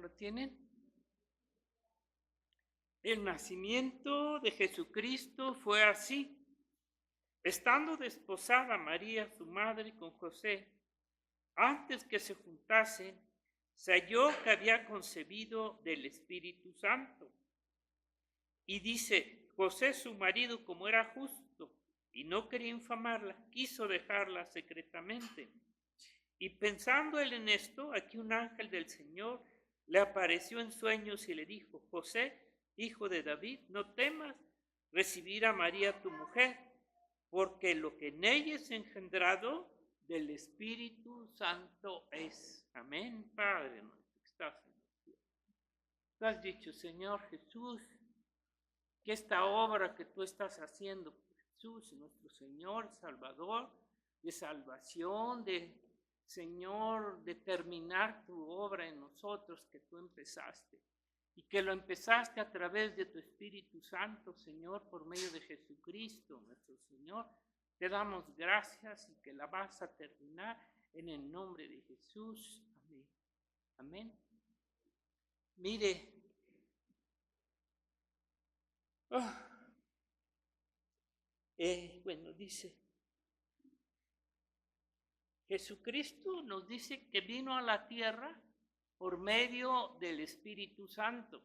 ¿Lo tienen? El nacimiento de Jesucristo fue así. Estando desposada María, su madre, con José, antes que se juntasen, se halló que había concebido del Espíritu Santo. Y dice, José su marido, como era justo y no quería infamarla, quiso dejarla secretamente. Y pensando él en esto, aquí un ángel del Señor le apareció en sueños y le dijo, José, hijo de David, no temas recibir a María tu mujer, porque lo que en ella es engendrado del Espíritu Santo es. Amén, Padre nuestro que estás en los cielos. Tú has dicho, Señor Jesús, que esta obra que tú estás haciendo, Jesús, nuestro Señor, Salvador, de salvación, de Señor, de terminar tu obra en nosotros que tú empezaste. Y que lo empezaste a través de tu Espíritu Santo, Señor, por medio de Jesucristo, nuestro Señor. Te damos gracias y que la vas a terminar en el nombre de Jesús. Amén. Amén. Mire. Bueno, dice, Jesucristo nos dice que vino a la tierra por medio del Espíritu Santo.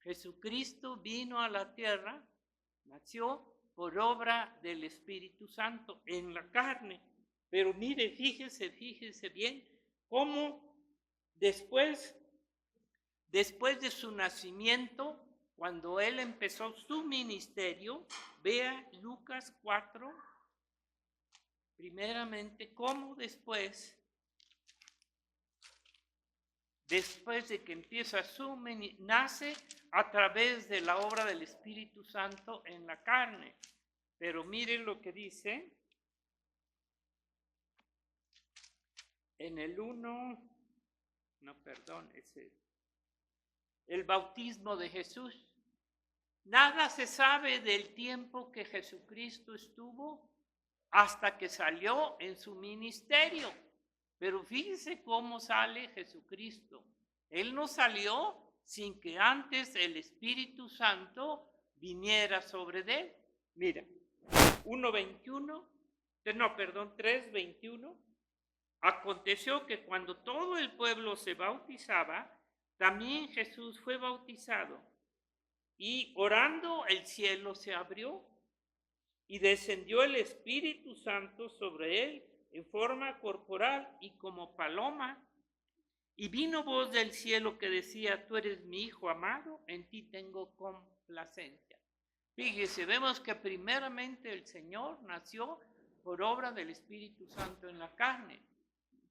Jesucristo vino a la tierra, nació por obra del Espíritu Santo en la carne. Pero mire, fíjese bien cómo después de su nacimiento, cuando él empezó su ministerio, vea Lucas 4, primeramente, cómo después de que empieza nace a través de la obra del Espíritu Santo en la carne. Pero miren lo que dice en el 1, el bautismo de Jesús. Nada se sabe del tiempo que Jesucristo estuvo hasta que salió en su ministerio. Pero fíjense cómo sale Jesucristo. Él no salió sin que antes el Espíritu Santo viniera sobre él. Mira, 3:21. Aconteció que cuando todo el pueblo se bautizaba, también Jesús fue bautizado. Y orando el cielo se abrió y descendió el Espíritu Santo sobre él en forma corporal y como paloma. Y vino voz del cielo que decía, tú eres mi Hijo amado, en ti tengo complacencia. Fíjese, vemos que primeramente el Señor nació por obra del Espíritu Santo en la carne.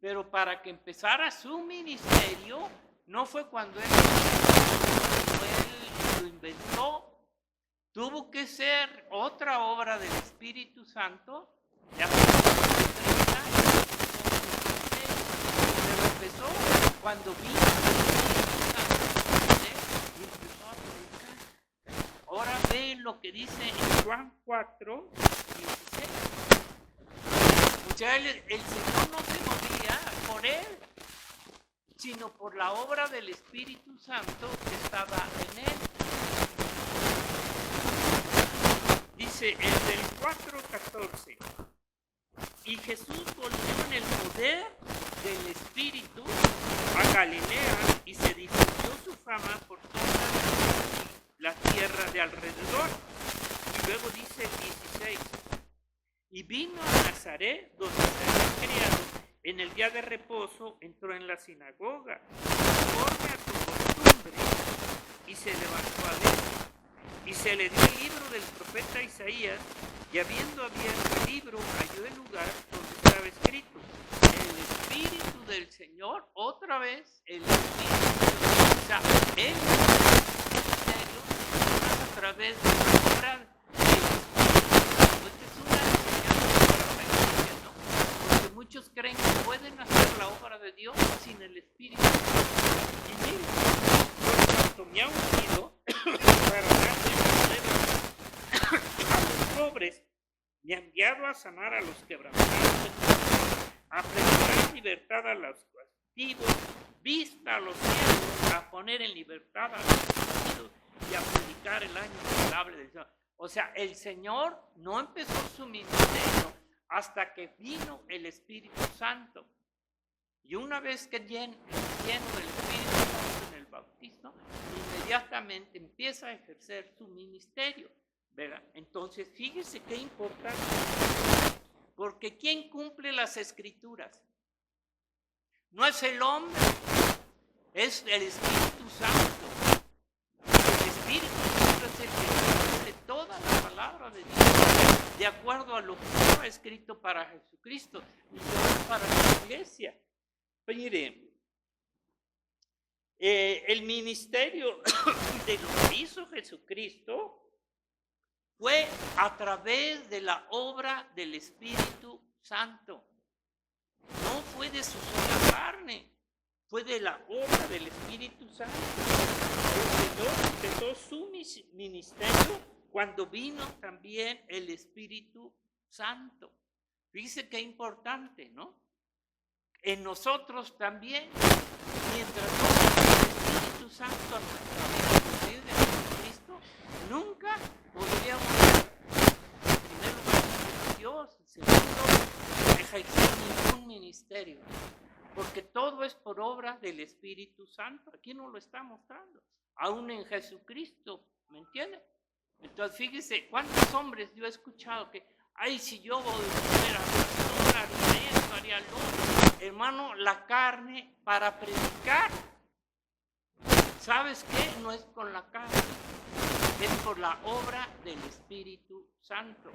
Pero para que empezara su ministerio, no fue cuando él lo inventó. Tuvo que ser otra obra del Espíritu Santo. Ya pero empezó cuando vino y empezó a predicar. Ahora ve lo que dice en Juan 4:16. O sea, el Señor no se movía por él, sino por la obra del Espíritu Santo que estaba en él. Dice el del 4:14. Y Jesús volvió en el poder del Espíritu a Galilea y se difundió su fama por toda la tierra de alrededor. Y luego dice el 16. Y vino a Nazaret, donde se había criado. En el día de reposo entró en la sinagoga, conforme a su costumbre, y se levantó a leer. Y se le dio el libro del profeta Isaías, y habiendo abierto el libro, halló el lugar donde estaba escrito, el Espíritu del Señor, otra vez, el Espíritu del Señor. O sea, él a través de la obra del Espíritu. Pues es una enseñanza para la iglesia, ¿no? Porque muchos creen que pueden hacer la obra de Dios sin el Espíritu. Y miren, por cuanto me ha ungido para darle a los pobres, me ha enviado a sanar a los quebrantados, a preparar libertad a los cautivos vista a los ciegos, a poner en libertad a los oprimidos y a predicar el año favorable del Señor. O sea, el Señor no empezó su ministerio hasta que vino el Espíritu Santo. Y una vez que lleno del Espíritu Santo en el bautismo, inmediatamente empieza a ejercer su ministerio, ¿verdad? Entonces, fíjese qué importante, porque ¿quién cumple las Escrituras? No es el hombre, es el Espíritu Santo. El Espíritu Santo es el que cumple toda la palabra de Dios, de acuerdo a lo que estaba escrito para Jesucristo y para la iglesia. Mire, el ministerio de lo que hizo Jesucristo fue a través de la obra del Espíritu Santo. No fue de su sola carne, fue de la obra del Espíritu Santo. El Señor empezó su ministerio cuando vino también el Espíritu Santo. Fíjese qué importante, ¿no? En nosotros también, mientras no tenga el Espíritu Santo a nuestra vida, de Jesucristo, nunca podríamos, en primer lugar, ser Dios, en segundo, ejercer ningún ministerio, porque todo es por obra del Espíritu Santo. Aquí nos lo está mostrando, aún en Jesucristo, ¿me entiende? Entonces, fíjese, ¿cuántos hombres yo he escuchado que, ay, si yo fuera pastor, haría esto, haría lo otro? Hermano, la carne para predicar, ¿sabes qué? No es con la carne, es por la obra del Espíritu Santo.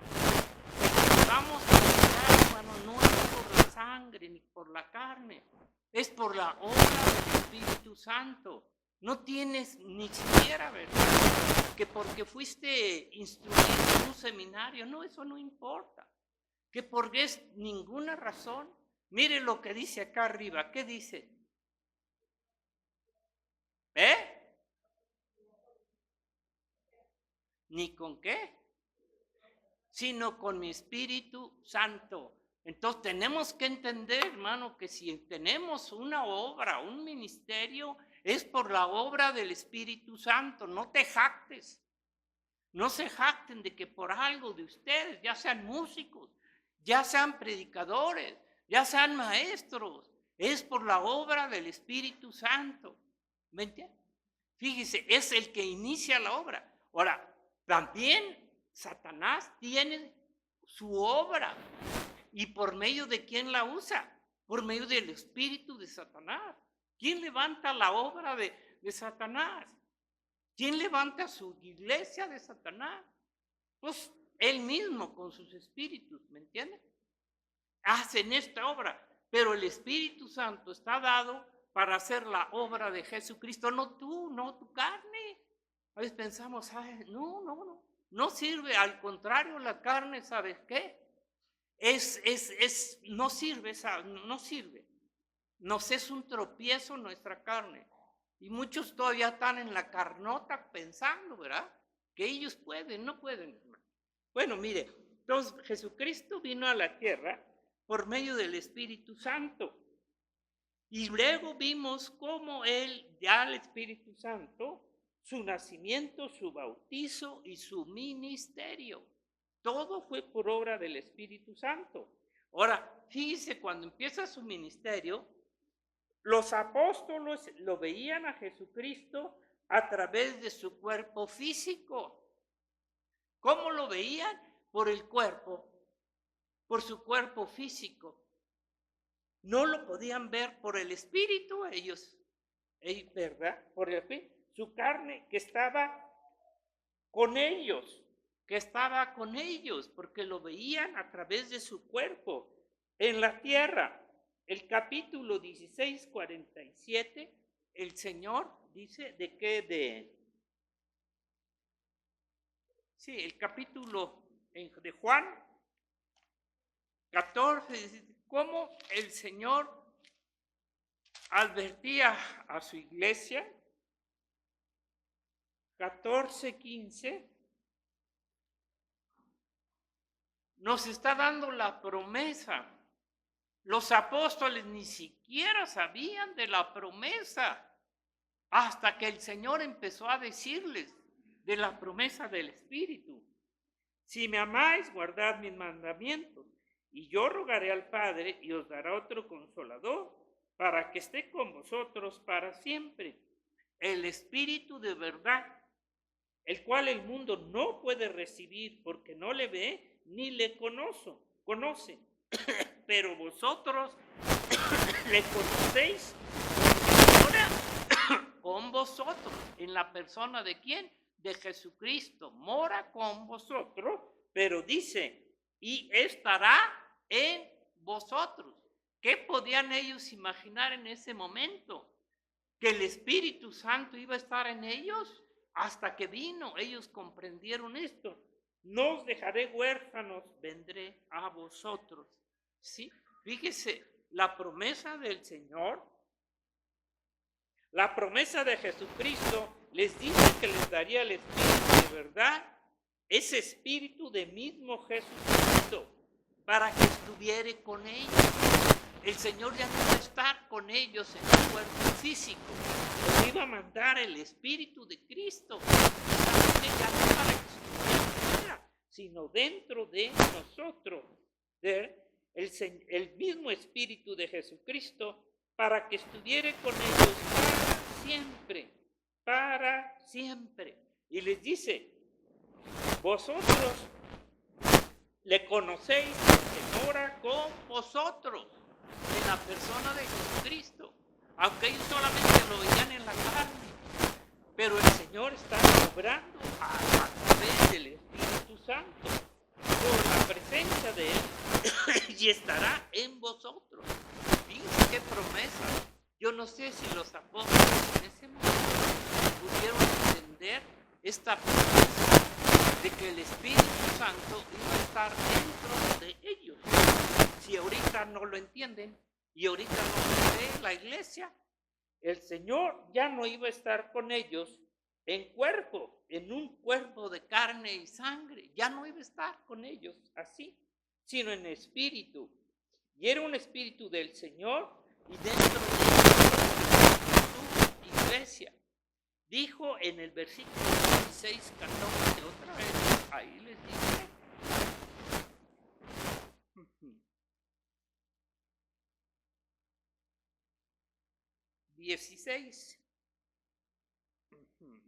Vamos a predicar, hermano, no es por la sangre ni por la carne, es por la obra del Espíritu Santo. No tienes ni siquiera, ¿verdad?, que porque fuiste instruido en un seminario, no, eso no importa. Que porque es ninguna razón. Mire lo que dice acá arriba, ¿qué dice? ¿Ni con qué? Sino con mi Espíritu Santo. Entonces tenemos que entender, hermano, que si tenemos una obra, un ministerio, es por la obra del Espíritu Santo. No te jactes. No se jacten de que por algo de ustedes, ya sean músicos, ya sean predicadores, ya sean maestros, es por la obra del Espíritu Santo. ¿Me entiendes? Fíjese, es el que inicia la obra. Ahora, también Satanás tiene su obra. ¿Y por medio de quién la usa? Por medio del espíritu de Satanás. ¿Quién levanta la obra de Satanás? ¿Quién levanta su iglesia de Satanás? Pues él mismo con sus espíritus, ¿me entienden? Hacen esta obra, pero el Espíritu Santo está dado para hacer la obra de Jesucristo, no tú, no tu carne. A veces pensamos, ay, no sirve, al contrario, la carne, ¿sabes qué? No sirve, no sirve. Nos es un tropiezo nuestra carne. Y muchos todavía están en la carnota pensando, ¿verdad?, que ellos pueden, no pueden. Bueno, mire, entonces Jesucristo vino a la tierra por medio del Espíritu Santo. Y luego vimos cómo él, ya el Espíritu Santo, su nacimiento, su bautizo y su ministerio. Todo fue por obra del Espíritu Santo. Ahora, fíjese, cuando empieza su ministerio, los apóstoles lo veían a Jesucristo a través de su cuerpo físico. ¿Cómo lo veían? Por el cuerpo, por su cuerpo físico. No lo podían ver por el espíritu ellos, ¿verdad? Por el espíritu. Su carne que estaba con ellos, porque lo veían a través de su cuerpo en la tierra. El capítulo 16, 47, el Señor dice de qué, sí, el capítulo de Juan 14, dice, cómo el Señor advertía a su iglesia. 14, 15, nos está dando la promesa Los apóstoles ni siquiera sabían de la promesa hasta que el Señor empezó a decirles de la promesa del Espíritu. Si me amáis, guardad mis mandamientos, y yo rogaré al Padre y os dará otro consolador para que esté con vosotros para siempre. El Espíritu de verdad, el cual el mundo no puede recibir porque no le ve ni le conoce. Pero vosotros le conocéis ahora con vosotros. ¿En la persona de quién? De Jesucristo. Mora con vosotros, pero dice, y estará en vosotros. ¿Qué podían ellos imaginar en ese momento? Que el Espíritu Santo iba a estar en ellos. Hasta que vino, ellos comprendieron esto. No os dejaré huérfanos, vendré a vosotros. ¿Sí? Fíjese, la promesa del Señor, la promesa de Jesucristo les dice que les daría el Espíritu de verdad, ese Espíritu de mismo Jesucristo, para que estuviere con ellos. El Señor ya no iba a estar con ellos en un cuerpo físico, les iba a mandar el Espíritu de Cristo, ya no para que estuviera fuera, sino dentro de nosotros, el mismo Espíritu de Jesucristo, para que estuviera con ellos para siempre. Y les dice, vosotros le conocéis porque mora con vosotros, en la persona de Jesucristo, aunque ellos solamente lo veían en la carne, pero el Señor está obrando a través del Espíritu Santo, por la presencia de Él, y estará en vosotros. Fíjense qué promesa. Yo no sé si los apóstoles en ese momento pudieron entender esta promesa de que el Espíritu Santo iba a estar dentro de ellos. Si ahorita no lo entienden y ahorita no lo ve la iglesia, el Señor ya no iba a estar con ellos en cuerpo, en un cuerpo de carne y sangre. Ya no iba a estar con ellos así, sino en espíritu. Y era un espíritu del Señor y dentro de su iglesia. Dijo en el versículo 16, 14, otra vez, ahí les dice.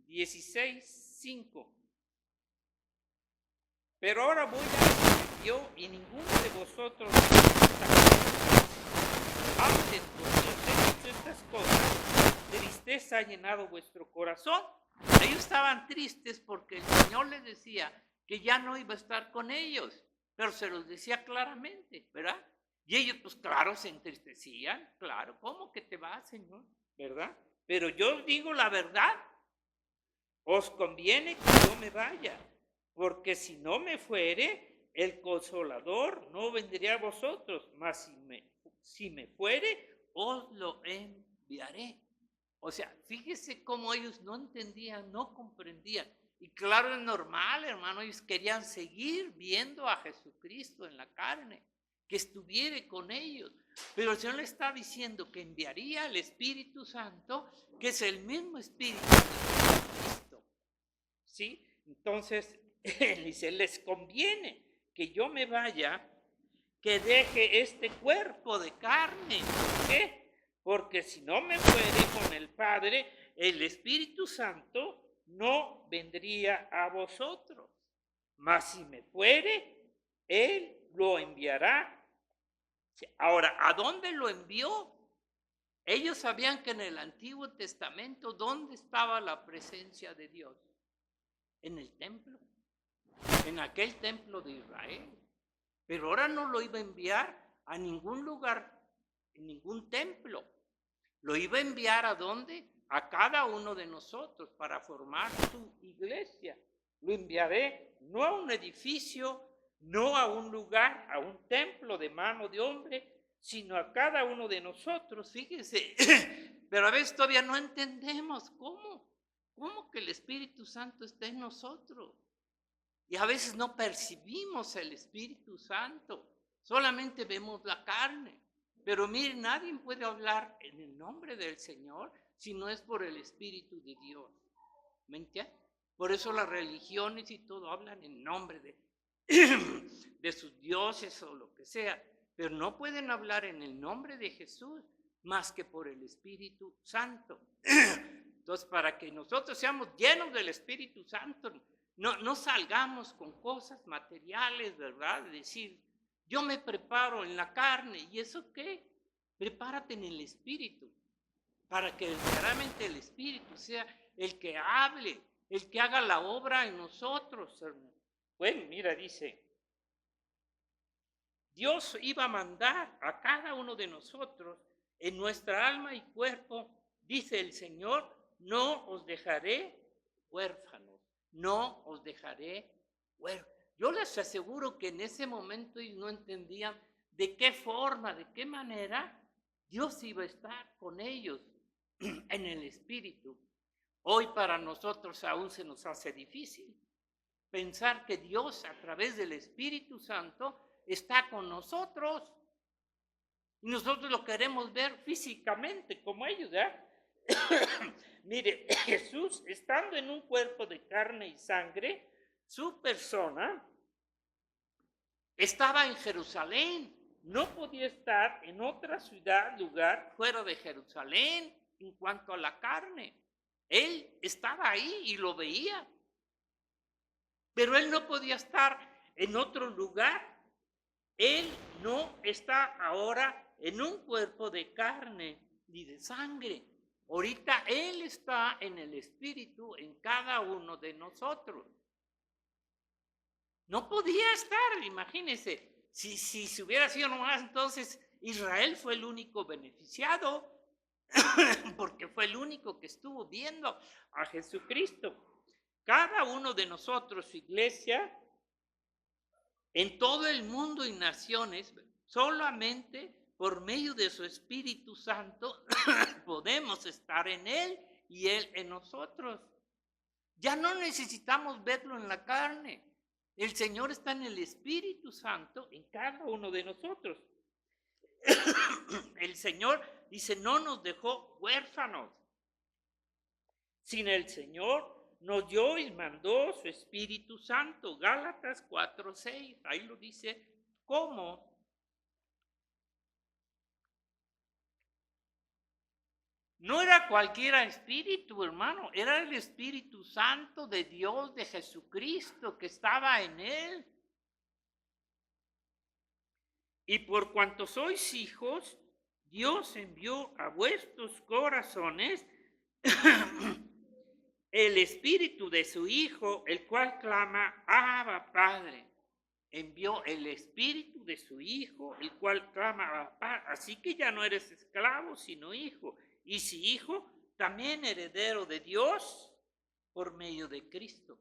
16:5. Pero ahora voy a yo y ninguno de vosotros antes porque os he dicho estas cosas, tristeza ha llenado vuestro corazón. Ellos estaban tristes porque el Señor les decía que ya no iba a estar con ellos, pero se los decía claramente, ¿verdad? Y ellos, pues claro, se entristecían, claro, ¿cómo que te vas, Señor? ¿Verdad? Pero yo os digo la verdad, os conviene que yo me vaya, porque si no me fuere, el Consolador no vendría a vosotros, mas si me fuere, os lo enviaré. O sea, fíjese cómo ellos no entendían, no comprendían. Y claro, es normal, hermano, ellos querían seguir viendo a Jesucristo en la carne, que estuviera con ellos. Pero el Señor le está diciendo que enviaría el Espíritu Santo, que es el mismo Espíritu de Jesucristo. ¿Sí? Entonces, dice, les conviene que yo me vaya, que deje este cuerpo de carne. ¿Por qué? Porque si no me fuere con el Padre, el Espíritu Santo no vendría a vosotros. Mas si me fuere, Él lo enviará. Ahora, ¿a dónde lo envió? Ellos sabían que en el Antiguo Testamento, ¿dónde estaba la presencia de Dios? En el templo, en aquel templo de Israel. Pero ahora no lo iba a enviar a ningún lugar, en ningún templo. Lo iba a enviar ¿a dónde? A cada uno de nosotros para formar su iglesia. Lo enviaré no a un edificio, no a un lugar, a un templo de mano de hombre, sino a cada uno de nosotros. Fíjense, pero a veces todavía no entendemos cómo que el Espíritu Santo está en nosotros. Y a veces no percibimos el Espíritu Santo, solamente vemos la carne. Pero miren, nadie puede hablar en el nombre del Señor si no es por el Espíritu de Dios. ¿Me entiendes? Por eso las religiones y todo hablan en nombre de sus dioses o lo que sea, pero no pueden hablar en el nombre de Jesús más que por el Espíritu Santo. Entonces, para que nosotros seamos llenos del Espíritu Santo, no salgamos con cosas materiales, ¿verdad? De decir, yo me preparo en la carne, ¿y eso qué? Prepárate en el Espíritu, para que verdaderamente el Espíritu sea el que hable, el que haga la obra en nosotros, hermano. Bueno, mira, dice, Dios iba a mandar a cada uno de nosotros en nuestra alma y cuerpo, dice el Señor, no os dejaré huérfanos, no os dejaré huérfanos. Yo les aseguro que en ese momento ellos no entendían de qué forma, de qué manera Dios iba a estar con ellos en el Espíritu. Hoy para nosotros aún se nos hace difícil pensar que Dios a través del Espíritu Santo está con nosotros. Y nosotros lo queremos ver físicamente como ellos, ¿verdad? Mire, Jesús, estando en un cuerpo de carne y sangre, su persona estaba en Jerusalén. No podía estar en otra ciudad, lugar fuera de Jerusalén en cuanto a la carne. Él estaba ahí y lo veía. Pero él no podía estar en otro lugar. Él no está ahora en un cuerpo de carne ni de sangre. Ahorita Él está en el Espíritu en cada uno de nosotros. No podía estar, imagínense, si se hubiera sido nomás, entonces Israel fue el único beneficiado, porque fue el único que estuvo viendo a Jesucristo. Cada uno de nosotros, iglesia, en todo el mundo y naciones, solamente por medio de su Espíritu Santo podemos estar en Él y Él en nosotros. Ya no necesitamos verlo en la carne. El Señor está en el Espíritu Santo en cada uno de nosotros. El Señor dice, no nos dejó huérfanos, sino el Señor nos dio y mandó su Espíritu Santo. Gálatas 4:6, ahí lo dice, ¿cómo? No era cualquiera espíritu, hermano, era el Espíritu Santo de Dios, de Jesucristo, que estaba en él. Y por cuanto sois hijos, Dios envió a vuestros corazones el Espíritu de su Hijo, el cual clama, Abba, Padre. Envió el Espíritu de su Hijo, el cual clama, Abba, Padre. Así que ya no eres esclavo, sino hijo. Y si hijo, también heredero de Dios por medio de Cristo.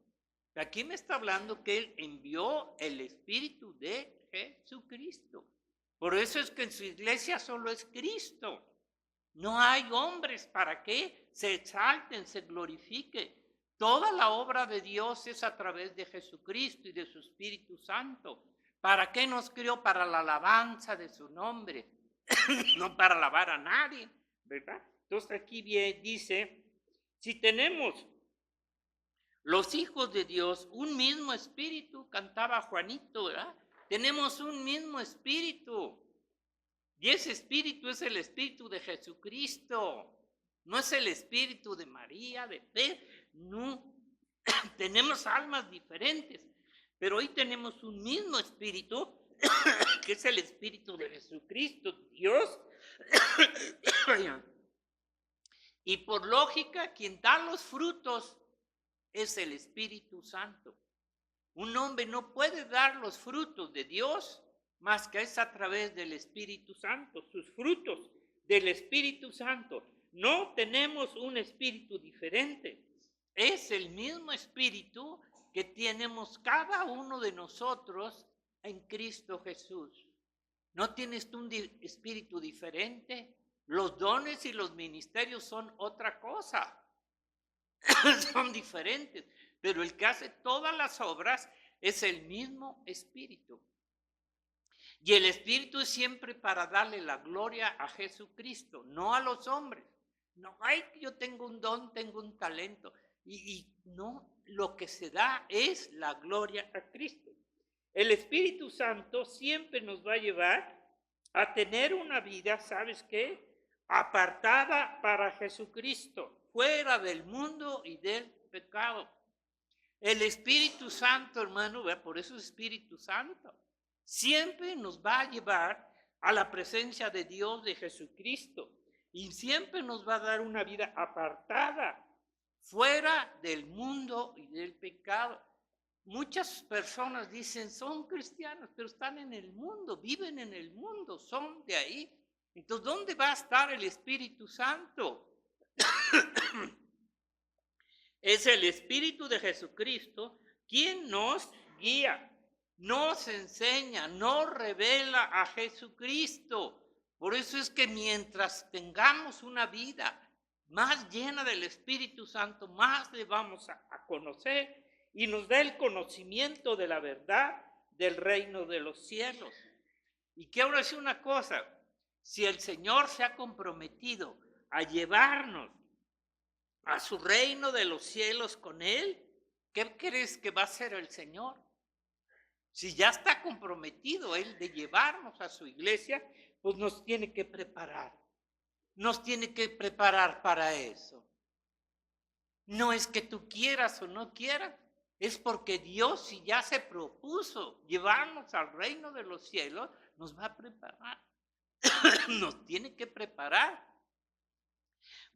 Aquí me está hablando que Él envió el Espíritu de Jesucristo. Por eso es que en su iglesia solo es Cristo. No hay hombres para que se exalten, se glorifique. Toda la obra de Dios es a través de Jesucristo y de su Espíritu Santo. ¿Para qué nos crió? Para la alabanza de su nombre, no para alabar a nadie, ¿verdad? Entonces aquí bien dice, si tenemos los hijos de Dios un mismo espíritu, cantaba Juanito, ¿verdad? Tenemos un mismo espíritu. Y ese espíritu es el espíritu de Jesucristo. No es el espíritu de María, de Pedro. No. Tenemos almas diferentes. Pero hoy tenemos un mismo espíritu, que es el espíritu de Jesucristo, Dios. Y por lógica, quien da los frutos es el Espíritu Santo. Un hombre no puede dar los frutos de Dios más que es a través del Espíritu Santo, sus frutos del Espíritu Santo. No tenemos un espíritu diferente, es el mismo espíritu que tenemos cada uno de nosotros en Cristo Jesús. ¿No tienes tú un espíritu diferente? Los dones y los ministerios son otra cosa, son diferentes, pero el que hace todas las obras es el mismo espíritu. Y el Espíritu es siempre para darle la gloria a Jesucristo, no a los hombres. No, ay, yo tengo un don, tengo un talento. Y no, lo que se da es la gloria a Cristo. El Espíritu Santo siempre nos va a llevar a tener una vida, ¿sabes qué? Apartada para Jesucristo, fuera del mundo y del pecado. El Espíritu Santo, hermano, ¿verdad? Por eso es Espíritu Santo. Siempre nos va a llevar a la presencia de Dios, de Jesucristo. Y siempre nos va a dar una vida apartada, fuera del mundo y del pecado. Muchas personas dicen, son cristianos, pero están en el mundo, viven en el mundo, son de ahí. Entonces, ¿dónde va a estar el Espíritu Santo? Es el Espíritu de Jesucristo quien nos guía, nos enseña, nos revela a Jesucristo. Por eso es que mientras tengamos una vida más llena del Espíritu Santo, más le vamos a conocer y nos da el conocimiento de la verdad del reino de los cielos. Y quiero decir una cosa, si el Señor se ha comprometido a llevarnos a su reino de los cielos con Él, ¿qué crees que va a hacer el Señor? Si ya está comprometido Él de llevarnos a su iglesia, pues nos tiene que preparar. Nos tiene que preparar para eso. No es que tú quieras o no quieras, es porque Dios, si ya se propuso llevarnos al reino de los cielos, nos va a preparar. Nos tiene que preparar.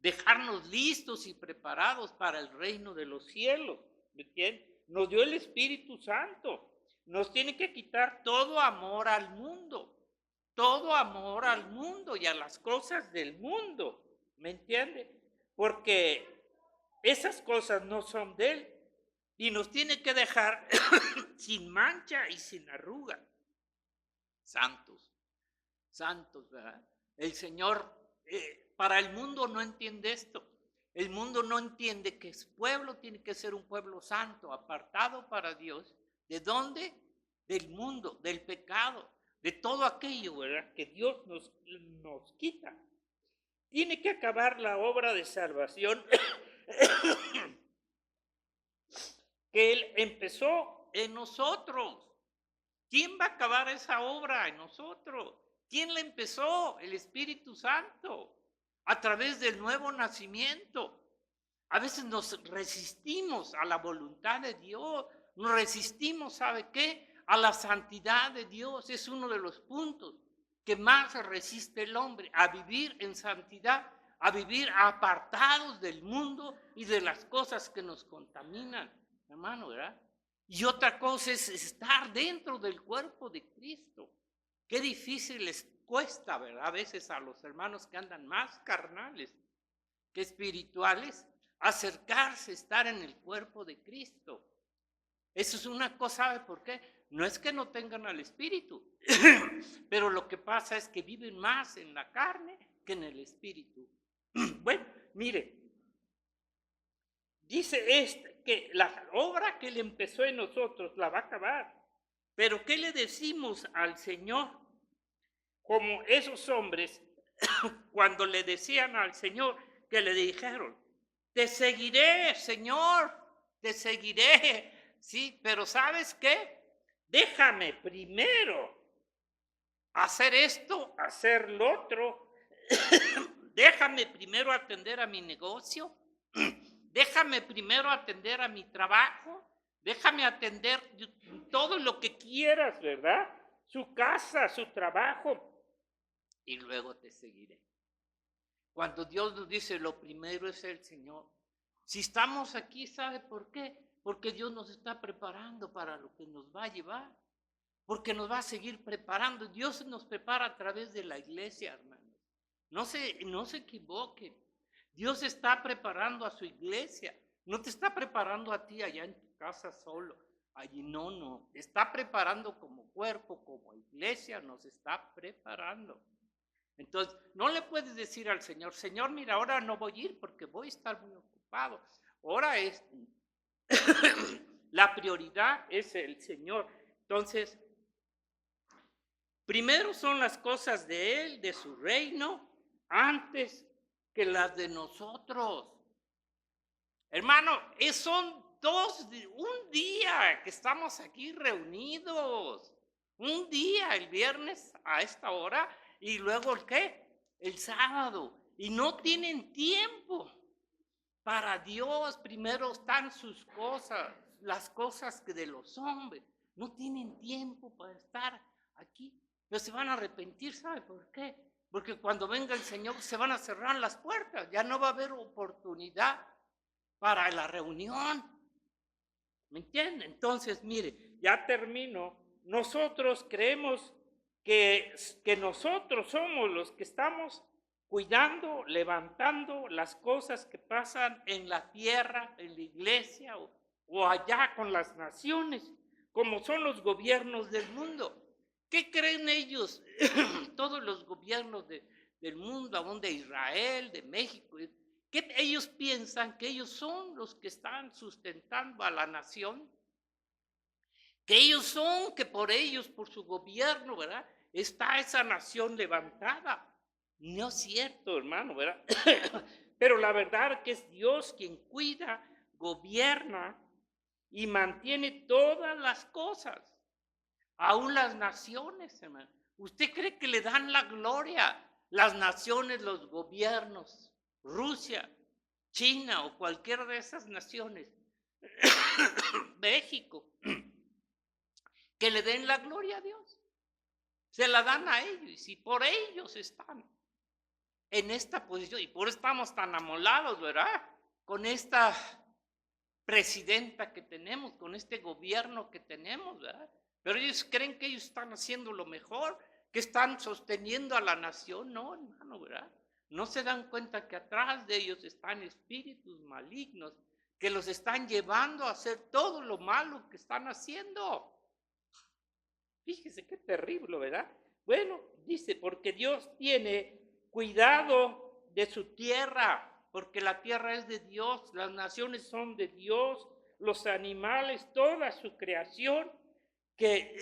Dejarnos listos y preparados para el reino de los cielos. ¿Me entiendes? Nos dio el Espíritu Santo. Nos tiene que quitar todo amor al mundo. Todo amor al mundo y a las cosas del mundo. ¿Me entiendes? Porque esas cosas no son de Él. Y nos tiene que dejar sin mancha y sin arruga. Santos. Santos, ¿verdad? El Señor... para el mundo no entiende esto. El mundo no entiende que su pueblo tiene que ser un pueblo santo, apartado para Dios. ¿De dónde? Del mundo, del pecado, de todo aquello, ¿verdad? Que Dios nos quita. Tiene que acabar la obra de salvación que Él empezó en nosotros. ¿Quién va a acabar esa obra en nosotros? ¿Quién la empezó? El Espíritu Santo. A través del nuevo nacimiento. A veces nos resistimos a la voluntad de Dios, nos resistimos, ¿sabe qué? A la santidad de Dios. Es uno de los puntos que más resiste el hombre, a vivir en santidad, a vivir apartados del mundo y de las cosas que nos contaminan, hermano, ¿verdad? Y otra cosa es estar dentro del cuerpo de Cristo. Qué difícil les cuesta, ¿verdad? A veces a los hermanos que andan más carnales que espirituales, acercarse, estar en el cuerpo de Cristo. Eso es una cosa, ¿sabe por qué? No es que no tengan al Espíritu, pero lo que pasa es que viven más en la carne que en el Espíritu. Bueno, mire, dice que la obra que Él empezó en nosotros la va a acabar. Pero ¿qué le decimos al Señor? Como esos hombres, cuando le decían al Señor, que le dijeron, te seguiré, Señor, te seguiré. Sí, pero ¿sabes qué? Déjame primero hacer esto, hacer lo otro. Déjame primero atender a mi negocio. Déjame primero atender a mi trabajo. Déjame atender todo lo que quieras, ¿verdad? Su casa, su trabajo. Y luego te seguiré. Cuando Dios nos dice lo primero es el Señor. Si estamos aquí, ¿sabe por qué? Porque Dios nos está preparando para lo que nos va a llevar. Porque nos va a seguir preparando. Dios nos prepara a través de la iglesia, hermanos. No se equivoquen. Dios está preparando a su iglesia. No te está preparando a ti allá en tu casa solo. Allí no. Está preparando como cuerpo, como iglesia, nos está preparando. Entonces, no le puedes decir al Señor, Señor, mira, ahora no voy a ir porque voy a estar muy ocupado. Ahora es, la prioridad es el Señor. Entonces, Primero son las cosas de Él, de su reino, antes que las de nosotros. Hermano, son un día que estamos aquí reunidos. Un día, el viernes a esta hora, y luego ¿el qué? El sábado. Y no tienen tiempo para Dios. Primero están sus cosas, las cosas que de los hombres. No tienen tiempo para estar aquí. Pero se van a arrepentir, ¿sabe por qué? Porque cuando venga el Señor se van a cerrar las puertas. Ya no va a haber oportunidad para la reunión. ¿Me entienden? Entonces, mire, ya termino. Nosotros creemos que nosotros somos los que estamos cuidando, levantando las cosas que pasan en la tierra, en la iglesia o allá con las naciones, como son los gobiernos del mundo. ¿Qué creen ellos? Todos los gobiernos del mundo, aún de Israel, de México, que ellos piensan que ellos son los que están sustentando a la nación, que ellos son, que por ellos, por su gobierno, ¿verdad? Está esa nación levantada. No es cierto, hermano, ¿verdad? Pero la verdad que es Dios quien cuida, gobierna y mantiene todas las cosas, aún las naciones, hermano. ¿Usted cree que le dan la gloria las naciones, los gobiernos? Rusia, China o cualquiera de esas naciones, México, que le den la gloria a Dios. Se la dan a ellos y si por ellos están en esta posición y por eso estamos tan amolados, ¿verdad? Con esta presidenta que tenemos, con este gobierno que tenemos, ¿verdad? Pero ellos creen que ellos están haciendo lo mejor, que están sosteniendo a la nación. No, hermano, ¿verdad? No se dan cuenta que atrás de ellos están espíritus malignos que los están llevando a hacer todo lo malo que están haciendo. Fíjese qué terrible, ¿verdad? Bueno, dice, porque Dios tiene cuidado de su tierra, porque la tierra es de Dios, las naciones son de Dios, los animales, toda su creación, que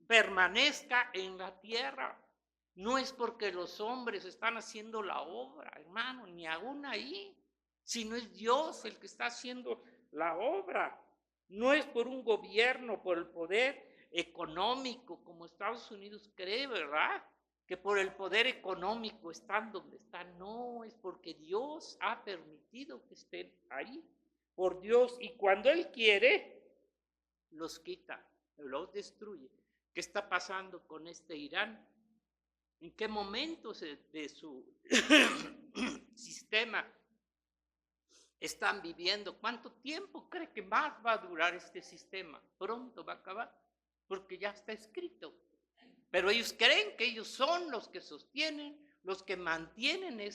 permanezca en la tierra. No es porque los hombres están haciendo la obra, hermano, ni aún ahí, sino es Dios el que está haciendo la obra. No es por un gobierno, por el poder económico, como Estados Unidos cree, ¿verdad? Que por el poder económico están donde están. No, es porque Dios ha permitido que estén ahí, por Dios. Y cuando Él quiere, los quita, los destruye. ¿Qué está pasando con este Irán? ¿En qué momentos de su sistema están viviendo? ¿Cuánto tiempo cree que más va a durar este sistema? Pronto va a acabar, porque ya está escrito. Pero ellos creen que ellos son los que sostienen, los que mantienen